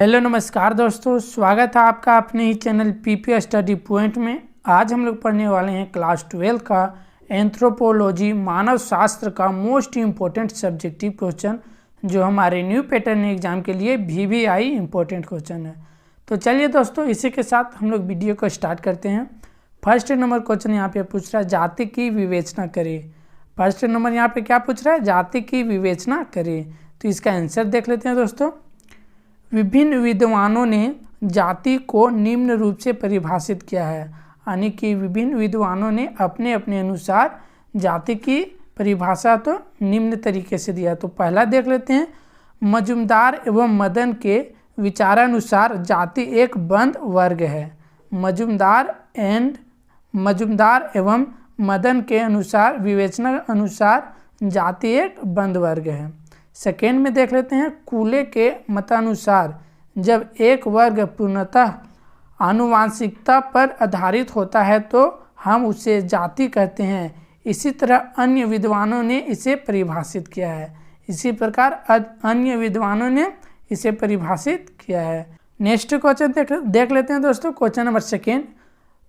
Hello नमस्कार दोस्तों, स्वागत है आपका अपने ही चैनल पीपी स्टडी पॉइंट में। आज हम लोग पढ़ने वाले हैं क्लास 12 का एंथ्रोपोलॉजी मानव शास्त्र का मोस्ट इम्पोर्टेंट सब्जेक्टिव क्वेश्चन, जो हमारे न्यू पैटर्न एग्जाम के लिए VVI इम्पोर्टेंट क्वेश्चन है। तो चलिए दोस्तों, इसी के साथ हम लोग वीडियो को स्टार्ट करते हैं। फर्स्ट नंबर क्वेश्चन यहाँ पे पूछ रहा है जाति की विवेचना करें। फर्स्ट नंबर यहाँ पे क्या पूछ रहा है? जाति की विवेचना करें। तो इसका आंसर देख लेते हैं दोस्तों। विभिन्न विद्वानों ने जाति को निम्न रूप से परिभाषित किया है, यानी कि विभिन्न विद्वानों ने अपने अपने अनुसार जाति की परिभाषा तो निम्न तरीके से दिया। तो पहला देख लेते हैं, मजुमदार एवं मदन के विचारानुसार जाति एक बंद वर्ग है। मजुमदार एवं मदन के अनुसार विवेचना अनुसार जाति एक बंद वर्ग है। सेकेंड में देख लेते हैं, कूले के मतानुसार जब एक वर्ग पूर्णतः आनुवांशिकता पर आधारित होता है तो हम उसे जाति कहते हैं। इसी तरह अन्य विद्वानों ने इसे परिभाषित किया है। इसी प्रकार अन्य विद्वानों ने इसे परिभाषित किया है। नेक्स्ट क्वेश्चन देख लेते हैं दोस्तों। क्वेश्चन नंबर सेकेंड,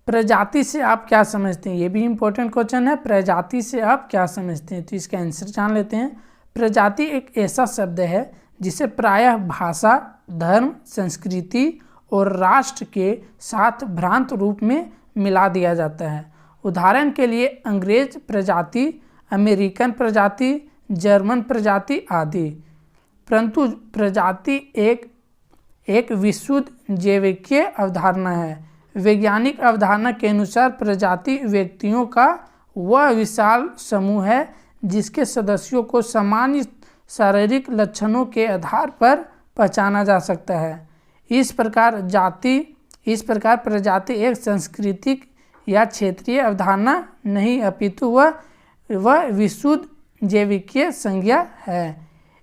प्रजाति से आप क्या समझते हैं? ये भी इम्पोर्टेंट क्वेश्चन है। प्रजाति से आप क्या समझते हैं? तो इसका आंसर जान लेते हैं। प्रजाति एक ऐसा शब्द है जिसे प्रायः भाषा, धर्म, संस्कृति और राष्ट्र के साथ भ्रांत रूप में मिला दिया जाता है। उदाहरण के लिए अंग्रेज प्रजाति, अमेरिकन प्रजाति, जर्मन प्रजाति आदि। परंतु प्रजाति एक विशुद्ध जैविकीय अवधारणा है। वैज्ञानिक अवधारणा के अनुसार प्रजाति व्यक्तियों का वह विशाल समूह है जिसके सदस्यों को सामान्य शारीरिक लक्षणों के आधार पर पहचाना जा सकता है। इस प्रकार प्रजाति एक सांस्कृतिक या क्षेत्रीय अवधारणा नहीं, अपितु वह विशुद्ध जैविकीय संज्ञा है।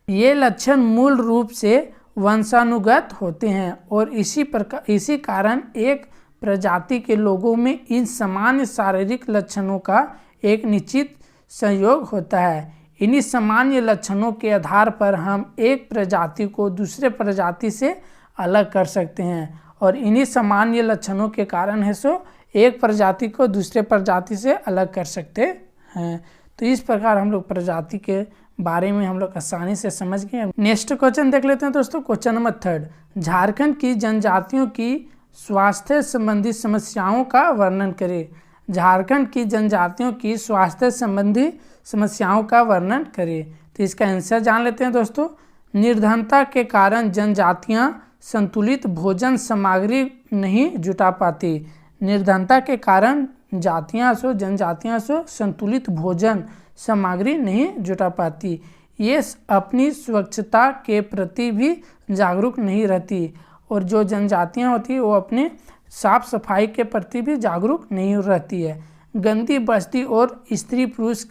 ये लक्षण मूल रूप से वंशानुगत होते हैं और इसी कारण एक प्रजाति के लोगों में इन सामान्य शारीरिक लक्षणों का एक निश्चित संयोग होता है। इन्हीं सामान्य लक्षणों के आधार पर हम एक प्रजाति को दूसरे प्रजाति से अलग कर सकते हैं और इन्हीं सामान्य लक्षणों के कारण है सो एक प्रजाति को दूसरे प्रजाति से अलग कर सकते हैं। तो इस प्रकार हम लोग प्रजाति के बारे में हम लोग आसानी से समझ गए। नेक्स्ट क्वेश्चन देख लेते हैं दोस्तों। क्वेश्चन नंबर थर्ड, झारखंड की जनजातियों की स्वास्थ्य संबंधी समस्याओं का वर्णन करें। झारखंड की जनजातियों की स्वास्थ्य संबंधी समस्याओं का वर्णन करें। तो इसका आंसर जान लेते हैं दोस्तों। निर्धनता के कारण जनजातियां संतुलित भोजन सामग्री नहीं जुटा पाती। निर्धनता के कारण जनजातियां संतुलित भोजन सामग्री नहीं जुटा पाती। ये अपनी स्वच्छता के प्रति भी जागरूक नहीं रहती और जो जनजातियां होती है वो अपने साफ सफाई के प्रति भी जागरूक नहीं रहती है। गंदी बस्ती और स्त्री पुरुष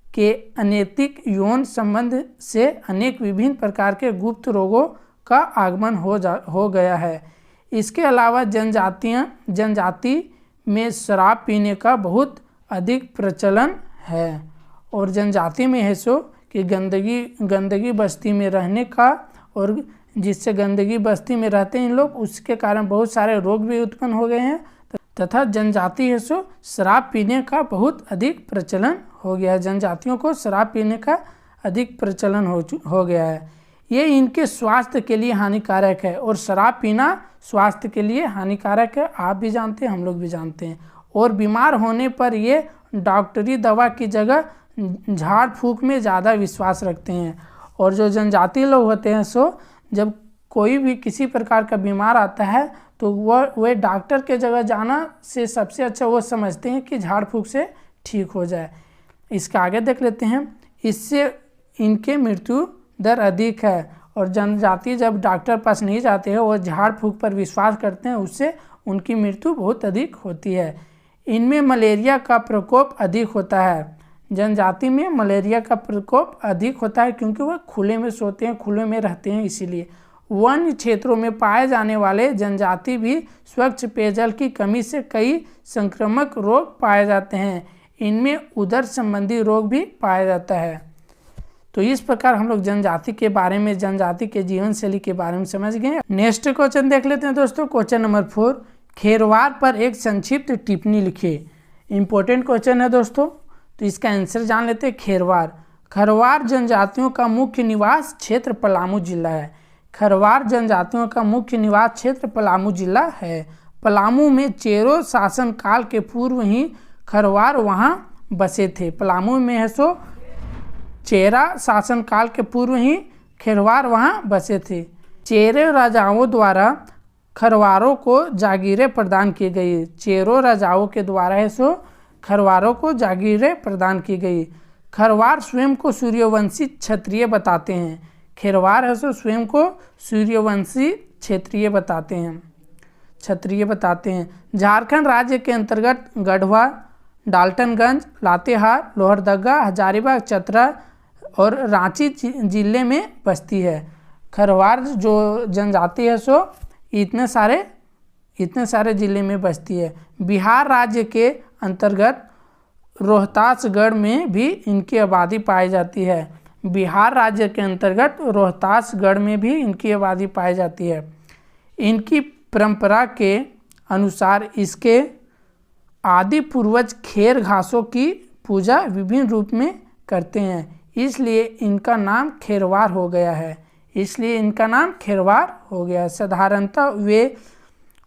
के अनैतिक यौन संबंध से अनेक विभिन्न प्रकार के गुप्त रोगों का आगमन हो गया है। इसके अलावा जनजाति में शराब पीने का बहुत अधिक प्रचलन है और जनजाति में है सो कि गंदगी बस्ती में रहने का, और जिससे गंदगी बस्ती में रहते हैं लोग, उसके कारण बहुत सारे रोग भी उत्पन्न हो गए हैं तथा जनजाति है सो शराब पीने का बहुत अधिक प्रचलन हो गया है। जनजातियों को शराब पीने का अधिक प्रचलन हो गया है। ये इनके स्वास्थ्य के लिए हानिकारक है और शराब पीना स्वास्थ्य के लिए हानिकारक है। आप भी जानते हैं, हम लोग भी जानते हैं। और बीमार होने पर ये डॉक्टरी दवा की जगह झाड़ फूंक में ज़्यादा विश्वास रखते हैं। और जो जनजाति लोग होते हैं सो जब कोई भी किसी प्रकार का बीमार आता है तो वह डॉक्टर के जगह जाना से सबसे अच्छा वो समझते हैं कि झाड़ फूंक से ठीक हो जाए। इसका आगे देख लेते हैं। इससे इनके मृत्यु दर अधिक है और जनजाति जब डॉक्टर पास नहीं जाते हैं, वो झाड़ फूंक पर विश्वास करते हैं, उससे उनकी मृत्यु बहुत अधिक होती है। इनमें मलेरिया का प्रकोप अधिक होता है। जनजाति में मलेरिया का प्रकोप अधिक होता है क्योंकि वह खुले में सोते हैं, खुले में रहते हैं। इसीलिए वन क्षेत्रों में पाए जाने वाले जनजाति भी स्वच्छ पेयजल की कमी से कई संक्रामक रोग पाए जाते हैं। इनमें उदर संबंधी रोग भी पाया जाता है। तो इस प्रकार हम लोग जनजाति के बारे में, जनजाति के जीवन शैली के बारे में समझ गए। नेक्स्ट क्वेश्चन देख लेते हैं दोस्तों। क्वेश्चन नंबर 4, खेरवार पर एक संक्षिप्त टिप्पणी लिखिए। इंपॉर्टेंट क्वेश्चन है दोस्तों, तो इसका आंसर जान लेते हैं। खेरवार, खरवार जनजातियों का मुख्य निवास क्षेत्र पलामू जिला है। खरवार जनजातियों का मुख्य निवास क्षेत्र पलामू जिला है। पलामू में चेरो शासन काल के पूर्व ही खरवार वहाँ बसे थे। पलामू में है सो चेरा शासन काल के पूर्व ही खरवार वहाँ बसे थे। चेरे राजाओं द्वारा खरवारों को जागीरें प्रदान की गई। चेरो राजाओं के द्वारा है सो खरवारों को जागीरें प्रदान की गई। खरवार स्वयं को सूर्यवंशी क्षत्रिय बताते हैं। खेरवार है सो स्वयं को सूर्यवंशी क्षत्रिय बताते हैं। झारखंड राज्य के अंतर्गत गढ़वा, डाल्टनगंज, लातेहार, लोहरदगा, हजारीबाग, चतरा और रांची जिले में बसती है। खरवार जो जनजाति है सो इतने सारे जिले में बसती है। बिहार राज्य के अंतर्गत रोहतासगढ़ में भी इनकी आबादी पाई जाती है। बिहार राज्य के अंतर्गत रोहतासगढ़ में भी इनकी आबादी पाई जाती है। इनकी परंपरा के अनुसार इसके आदि पूर्वज खेर घासों की पूजा विभिन्न रूप में करते हैं, इसलिए इनका नाम खेरवार हो गया है। साधारणतः वे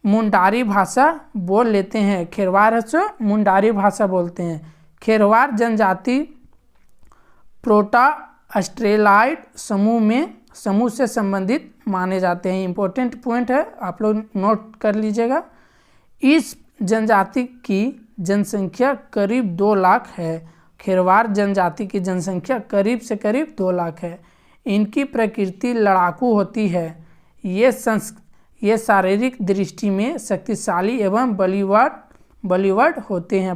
मुंडारी भाषा बोल लेते हैं। खेरवार से मुंडारी भाषा बोलते हैं। खेरवार जनजाति प्रोटा ऑस्ट्रेलाइड समूह से संबंधित माने जाते हैं। इंपॉर्टेंट पॉइंट है, आप लोग नोट कर लीजिएगा। इस जनजाति की जनसंख्या करीब 2 लाख है। खेरवार जनजाति की जनसंख्या करीब से करीब 2 लाख है। इनकी प्रकृति लड़ाकू होती है। ये शारीरिक दृष्टि में शक्तिशाली एवं बलिवड़ होते हैं,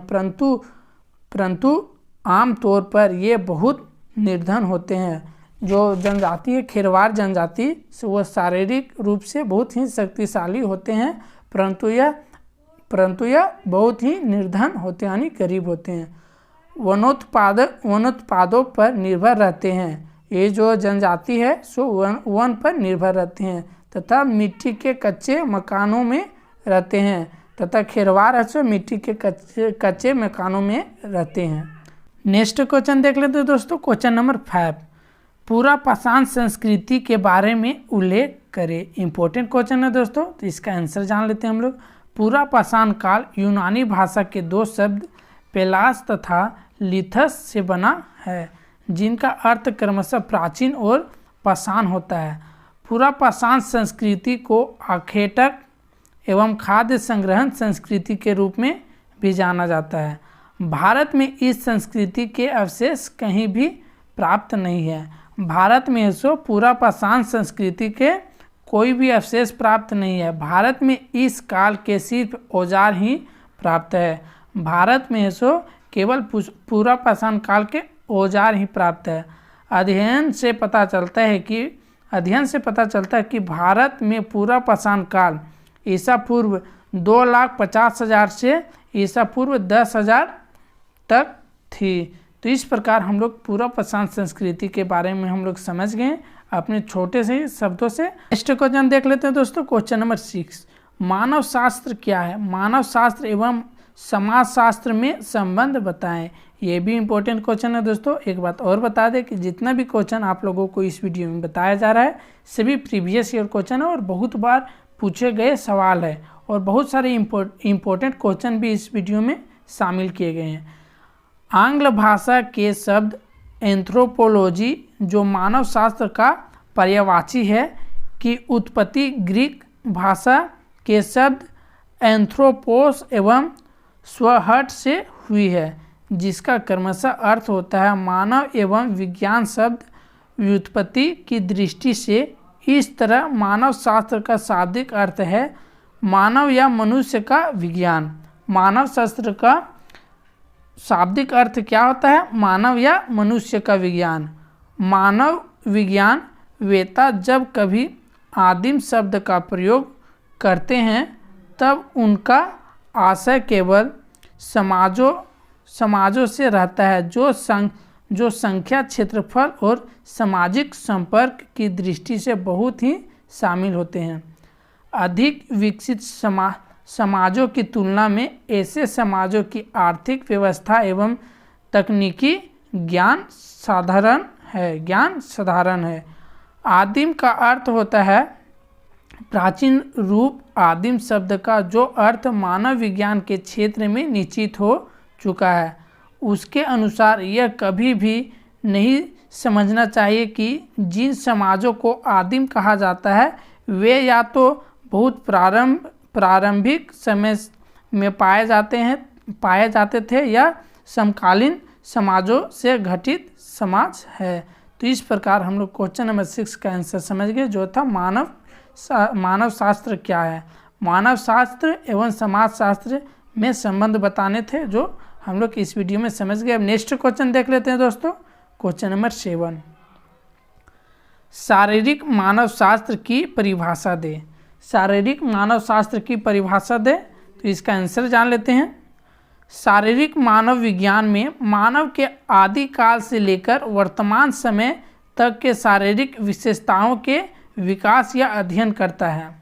परंतु आमतौर पर ये बहुत निर्धन होते हैं। जो जनजाति है खेरवार जनजाति, वो शारीरिक रूप से बहुत ही शक्तिशाली होते हैं, परंतु यह बहुत ही निर्धन होते हैं, यानी गरीब होते हैं। वनोत्पादों पर निर्भर रहते हैं। ये जो जनजाति है सो वन पर निर्भर रहते हैं तथा मिट्टी के कच्चे मकानों में रहते हैं। तथा खेरवार है सो मिट्टी के कच्चे मकानों में रहते हैं। नेक्स्ट क्वेश्चन देख लेते हैं दोस्तों। क्वेश्चन नंबर 5, पूरा पाषाण संस्कृति के बारे में उल्लेख करें। इंपॉर्टेंट क्वेश्चन है दोस्तों, तो इसका आंसर जान लेते हैं हम लोग। पूरा पाषाण काल यूनानी भाषा के 2 शब्द पेलास तथा लिथस से बना है, जिनका अर्थ क्रमशः प्राचीन और पाषाण होता है। पूरा पाषाण संस्कृति को आखेटक एवं खाद्य संग्रहण संस्कृति के रूप में भी जाना जाता है। भारत में इस संस्कृति के अवशेष कहीं भी प्राप्त नहीं है। भारत में सो पूरा पाषाण संस्कृति के कोई भी अवशेष प्राप्त नहीं है। भारत में इस काल के सिर्फ औजार ही प्राप्त है। भारत में सो केवल पूरा पाषाण काल के औजार ही प्राप्त है। अध्ययन से पता चलता है कि भारत में पूरा पाषाण काल ईसा पूर्व 2,50,000 से ईसा पूर्व 10,000 तक थी। तो इस प्रकार हम लोग पूरा पाषाण संस्कृति के बारे में हम लोग समझ गए अपने छोटे से ही शब्दों से। नेक्स्ट क्वेश्चन देख लेते हैं दोस्तों। क्वेश्चन नंबर 6, मानव शास्त्र क्या है? मानव शास्त्र एवं समाज शास्त्र में संबंध बताएं। ये भी इंपॉर्टेंट क्वेश्चन है दोस्तों। एक बात और बता दें कि जितना भी क्वेश्चन आप लोगों को इस वीडियो में बताया जा रहा है सभी प्रीवियस ईयर क्वेश्चन है और बहुत बार पूछे गए सवाल है और बहुत सारे इंपॉर्टेंट क्वेश्चन भी इस वीडियो में शामिल किए गए हैं। आंग्ल भाषा के शब्द एंथ्रोपोलॉजी, जो मानव शास्त्र का पर्यायवाची है, की उत्पत्ति ग्रीक भाषा के शब्द एंथ्रोपोस एवं स्वहट से हुई है, जिसका क्रमशः अर्थ होता है मानव एवं विज्ञान। शब्द व्युत्पत्ति की दृष्टि से इस तरह मानव शास्त्र का शाब्दिक अर्थ है मानव या मनुष्य का विज्ञान। मानव शास्त्र का शाब्दिक अर्थ क्या होता है? मानव या मनुष्य का विज्ञान। मानव विज्ञान वेता जब कभी आदिम शब्द का प्रयोग करते हैं तब उनका आशय केवल समाजों से रहता है जो संख्या, क्षेत्रफल और सामाजिक संपर्क की दृष्टि से बहुत ही शामिल होते हैं। अधिक विकसित समाजों की तुलना में ऐसे समाजों की आर्थिक व्यवस्था एवं तकनीकी ज्ञान साधारण है। आदिम का अर्थ होता है प्राचीन रूप आदिम शब्द का जो अर्थ मानव विज्ञान के क्षेत्र में निश्चित हो चुका है। उसके अनुसार यह कभी भी नहीं समझना चाहिए कि जिन समाजों को आदिम कहा जाता है वे या तो बहुत प्रारंभिक समय में पाए जाते थे या समकालीन समाजों से घटित समाज है। तो इस प्रकार हम लोग क्वेश्चन नंबर 6 का आंसर समझ गए, जो था मानव शास्त्र क्या है। मानव शास्त्र एवं समाज शास्त्र में संबंध बताने थे, जो हम लोग इस वीडियो में समझ गए। अब नेक्स्ट क्वेश्चन देख लेते हैं दोस्तों, क्वेश्चन नंबर 7। शारीरिक मानव शास्त्र की परिभाषा दे। शारीरिक मानव शास्त्र की परिभाषा दे, तो इसका आंसर जान लेते हैं। शारीरिक मानव विज्ञान में मानव के आदिकाल से लेकर वर्तमान समय तक के शारीरिक विशेषताओं के विकास या अध्ययन करता है।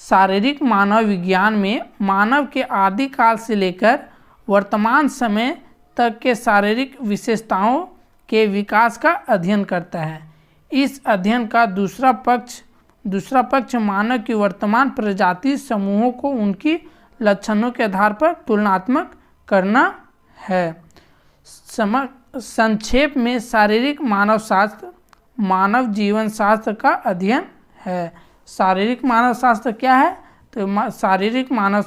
शारीरिक मानव विज्ञान में मानव के आदिकाल से लेकर वर्तमान समय तक के शारीरिक विशेषताओं के विकास का अध्ययन करता है। इस अध्ययन का दूसरा पक्ष मानव की वर्तमान प्रजाति समूहों को उनकी लक्षणों के आधार पर तुलनात्मक करना है। संक्षेप में शारीरिक मानव शास्त्र मानव जीवन शास्त्र का अध्ययन है। शारीरिक मानव शास्त्र क्या है? तो शारीरिक मानव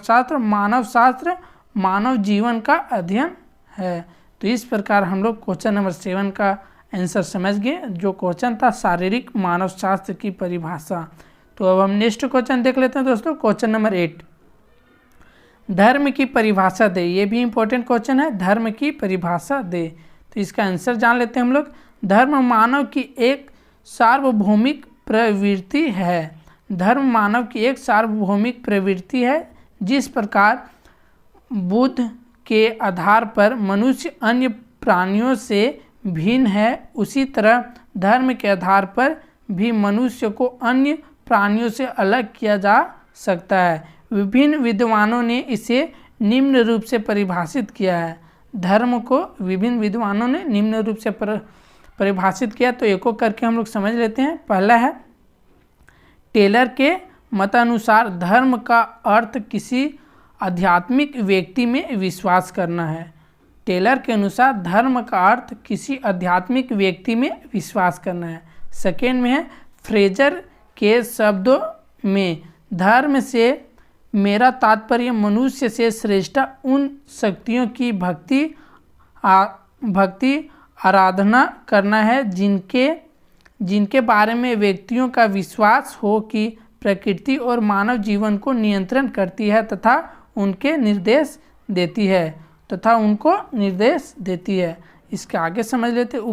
शास्त्र मानव जीवन का अध्ययन है। तो इस प्रकार हम लोग क्वेश्चन नंबर 7 का आंसर समझ गए, जो क्वेश्चन था शारीरिक मानव शास्त्र की परिभाषा। तो अब हम नेक्स्ट क्वेश्चन देख लेते हैं दोस्तों, क्वेश्चन नंबर 8। धर्म की परिभाषा दे। ये भी इंपॉर्टेंट क्वेश्चन है, धर्म की परिभाषा दे। तो इसका आंसर जान लेते हैं हम लोग। धर्म मानव की एक सार्वभौमिक प्रवृत्ति है। धर्म मानव की एक सार्वभौमिक प्रवृत्ति है। जिस प्रकार बुद्ध के आधार पर मनुष्य अन्य प्राणियों से भिन्न है, उसी तरह धर्म के आधार पर भी मनुष्य को अन्य प्राणियों से अलग किया जा सकता है। विभिन्न विद्वानों ने इसे निम्न रूप से परिभाषित किया है। धर्म को विभिन्न विद्वानों ने निम्न रूप से परिभाषित किया। तो एक करके हम लोग समझ लेते हैं। पहला है, टेलर के मतानुसार धर्म का अर्थ किसी आध्यात्मिक व्यक्ति में विश्वास करना है। टेलर के अनुसार धर्म का अर्थ किसी आध्यात्मिक व्यक्ति में विश्वास करना है। सेकेंड में है, फ्रेजर के शब्दों में धर्म से मेरा तात्पर्य मनुष्य से श्रेष्ठ उन शक्तियों की भक्ति आराधना करना है जिनके बारे में व्यक्तियों का विश्वास हो कि प्रकृति और मानव जीवन को नियंत्रण करती है तथा उनको निर्देश देती है। इसके आगे समझ लेते हैं।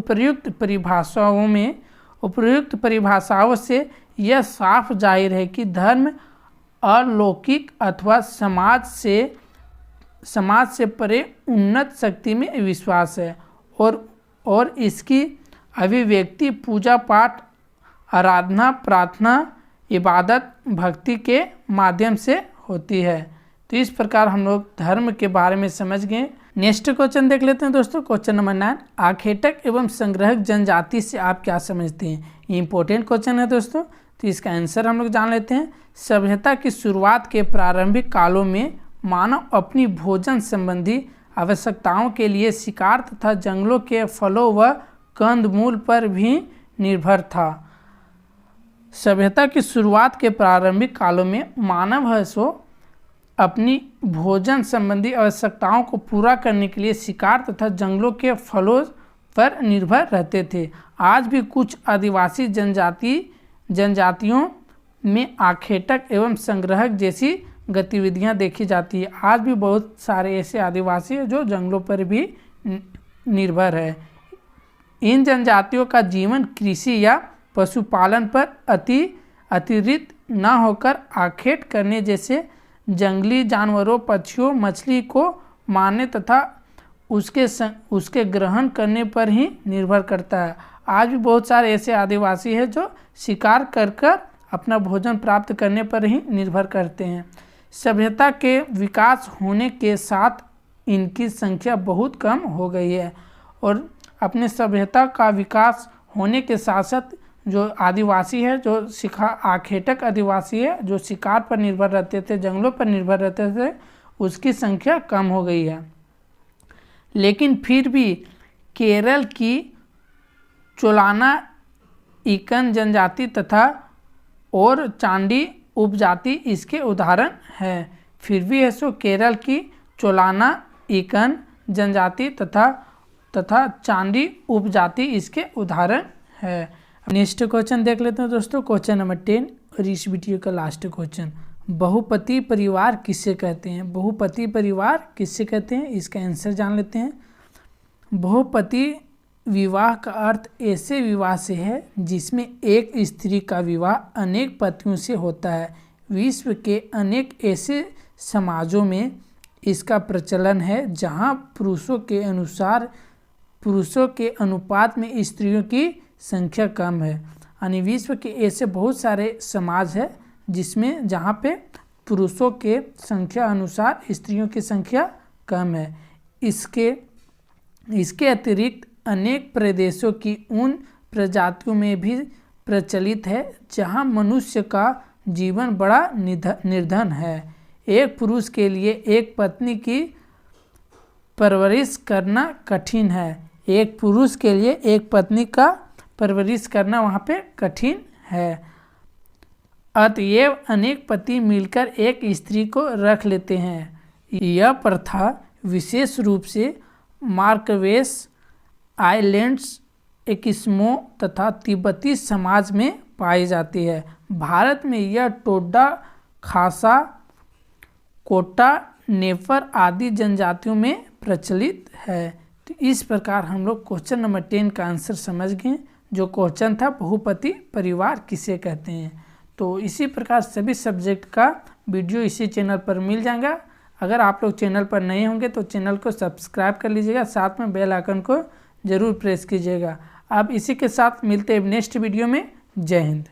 उपर्युक्त परिभाषाओं से यह साफ जाहिर है कि धर्म अलौकिक अथवा समाज से परे उन्नत शक्ति में विश्वास है और इसकी अभिव्यक्ति पूजा पाठ, आराधना, प्रार्थना, इबादत, भक्ति के माध्यम से होती है। तो इस प्रकार हम लोग धर्म के बारे में समझ गए। नेक्स्ट क्वेश्चन देख लेते हैं दोस्तों, क्वेश्चन नंबर 9। आखेटक एवं संग्रहक जनजाति से आप क्या समझते हैं? ये इंपॉर्टेंट क्वेश्चन है दोस्तों। तो इसका आंसर हम लोग जान लेते हैं। सभ्यता की शुरुआत के प्रारंभिक कालों में मानव अपनी भोजन संबंधी आवश्यकताओं के लिए शिकार तथा जंगलों के फलों व कंदमूल पर भी निर्भर था। सभ्यता की शुरुआत के प्रारंभिक कालों में मानव है सो अपनी भोजन संबंधी आवश्यकताओं को पूरा करने के लिए शिकार तथा जंगलों के फलों पर निर्भर रहते थे। आज भी कुछ आदिवासी जनजातियों में आखेटक एवं संग्रहक जैसी गतिविधियां देखी जाती है। आज भी बहुत सारे ऐसे आदिवासी हैं जो जंगलों पर भी निर्भर है। इन जनजातियों का जीवन कृषि या पशुपालन पर अतिरिक्त न होकर आखेट करने जैसे जंगली जानवरों, पक्षियों, मछली को मारने तथा उसके ग्रहण करने पर ही निर्भर करता है। आज भी बहुत सारे ऐसे आदिवासी हैं जो शिकार कर अपना भोजन प्राप्त करने पर ही निर्भर करते हैं। सभ्यता के विकास होने के साथ इनकी संख्या बहुत कम हो गई है और अपने सभ्यता का विकास होने के साथ साथ जो आदिवासी है, जो आखेटक आदिवासी है, जो शिकार पर निर्भर रहते थे, जंगलों पर निर्भर रहते थे, उसकी संख्या कम हो गई है। लेकिन फिर भी केरल की चोलाना इकन जनजाति तथा और चांडी उपजाति इसके उदाहरण है। फिर भी ऐसो केरल की चोलाना इकन जनजाति तथा चांडी उपजाति इसके उदाहरण है। नेक्स्ट क्वेश्चन देख लेते हैं दोस्तों, क्वेश्चन नंबर 10 और इस वीडियो का लास्ट क्वेश्चन। बहुपति परिवार किससे कहते हैं? बहुपति परिवार किससे कहते हैं, इसका आंसर जान लेते हैं। बहुपति विवाह का अर्थ ऐसे विवाह से है जिसमें एक स्त्री का विवाह अनेक पतियों से होता है। विश्व के अनेक ऐसे समाजों में इसका प्रचलन है जहां पुरुषों के अनुपात में स्त्रियों की संख्या कम है। यानी विश्व के ऐसे बहुत सारे समाज है जिसमें जहाँ पे पुरुषों के संख्या अनुसार स्त्रियों की संख्या कम है। इसके अतिरिक्त अनेक प्रदेशों की उन प्रजातियों में भी प्रचलित है जहाँ मनुष्य का जीवन बड़ा निर्धन है। एक पुरुष के लिए एक पत्नी की परवरिश करना कठिन है। एक पुरुष के लिए एक पत्नी का परवरिश करना वहाँ पे कठिन है। अतएव अनेक पति मिलकर एक स्त्री को रख लेते हैं। यह प्रथा विशेष रूप से मार्कवेस आइलैंड्स, एस्किमो तथा तिब्बती समाज में पाई जाती है। भारत में यह टोडा, खासा, कोटा, नेफर आदि जनजातियों में प्रचलित है। तो इस प्रकार हम लोग क्वेश्चन नंबर 10 का आंसर समझ गए, जो क्वेश्चन था बहुपति परिवार किसे कहते हैं। तो इसी प्रकार सभी सब्जेक्ट का वीडियो इसी चैनल पर मिल जाएगा। अगर आप लोग चैनल पर नए होंगे तो चैनल को सब्सक्राइब कर लीजिएगा, साथ में बेल आइकन को ज़रूर प्रेस कीजिएगा। अब इसी के साथ मिलते हैं नेक्स्ट वीडियो में। जय हिंद।